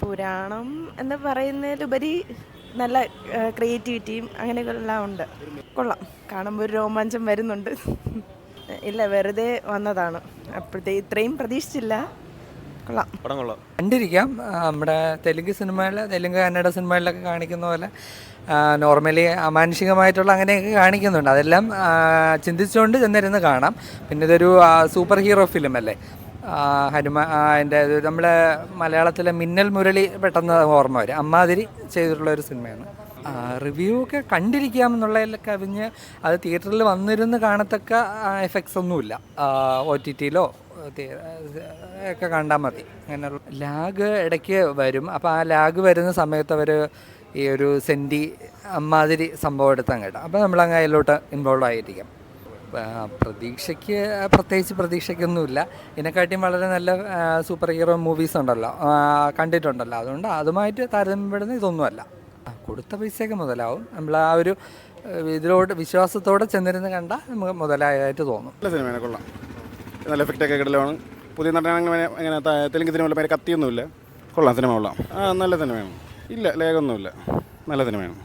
പുരാണം എന്ന് പറയുന്നതിലുപരി നല്ല ക്രിയേറ്റിവിറ്റിയും അങ്ങനെയെല്ലാം ഉണ്ട്. കൊള്ളാം, കാണുമ്പോൾ ഒരു രോമാഞ്ചം വരുന്നുണ്ട്. ഇല്ല, വെറുതെ വന്നതാണ്. അപ്പോഴത്തെ ഇത്രയും പ്രതീക്ഷിച്ചില്ല. കൊള്ളാം, പടം കൊള്ളാം. കണ്ടിരിക്കാം. നമ്മുടെ തെലുങ്ക് കന്നഡ സിനിമകളിലൊക്കെ കാണിക്കുന്ന പോലെ നോർമലി അമാനുഷികമായിട്ടുള്ള അങ്ങനെയൊക്കെ കാണിക്കുന്നുണ്ട്. അതെല്ലാം ചിന്തിച്ചുകൊണ്ട് ചെന്നിരുന്ന് കാണാം. പിന്നെ ഇതൊരു സൂപ്പർ ഹീറോ ഫിലിം അല്ലേ. അതിൻ്റെ നമ്മളെ മലയാളത്തിലെ മിന്നൽ മുരളി പെട്ടെന്ന് ഓർമ്മ വരും. അമ്മാതിരി ചെയ്തിട്ടുള്ളൊരു സിനിമയാണ്. റിവ്യൂ ഒക്കെ കണ്ടിരിക്കാം എന്നുള്ളതിൽ കവിഞ്ഞ് അത് തിയേറ്ററിൽ വന്നിരുന്ന് കാണത്തക്ക എഫക്ട്സ് ഒന്നുമില്ല. OTTയിലോ ഒക്കെ കണ്ടാൽ മതി. അങ്ങനെ ലാഗ് ഇടയ്ക്ക് വരും. അപ്പോൾ ആ ലാഗ് വരുന്ന സമയത്ത് അവർ ഈ ഒരു സെൻറ്റി അമ്മാതിരി സംഭവം എടുത്താൽ കേട്ടോ. അപ്പോൾ നമ്മളങ്ങ് അതിലോട്ട് ഇൻവോൾവ് ആയിരിക്കും. പ്രത്യേകിച്ച് പ്രതീക്ഷയ്ക്കൊന്നുമില്ല. ഇതിനെക്കാട്ടിയും വളരെ നല്ല സൂപ്പർ ഹീറോ മൂവീസ് ഉണ്ടല്ലോ, കണ്ടിട്ടുണ്ടല്ലോ. അതുകൊണ്ട് അതുമായിട്ട് താരതമ്യപ്പെടുന്ന ഇതൊന്നുമല്ല. കൊടുത്ത പൈസയൊക്കെ മുതലാവും. നമ്മൾ ആ ഒരു ഇതിലോട്ട് വിശ്വാസത്തോടെ ചെന്നിരുന്ന് കണ്ടാൽ നമുക്ക് മുതലായതായിട്ട് തോന്നും. നല്ല സിനിമയാണ്, കൊള്ളാം. നല്ല എഫക്റ്റൊക്കെ കിടലാണ്. പുതിയ നടനാണെങ്കിൽ അങ്ങനെ തെലുങ്ക് സിനിമ പേര് കത്തിയൊന്നുമില്ല. കൊള്ളാം, സിനിമ കൊള്ളാം. നല്ല സിനിമയാണ്. ഇല്ല, ലേഖമൊന്നുമില്ല. നല്ല സിനിമയാണ്.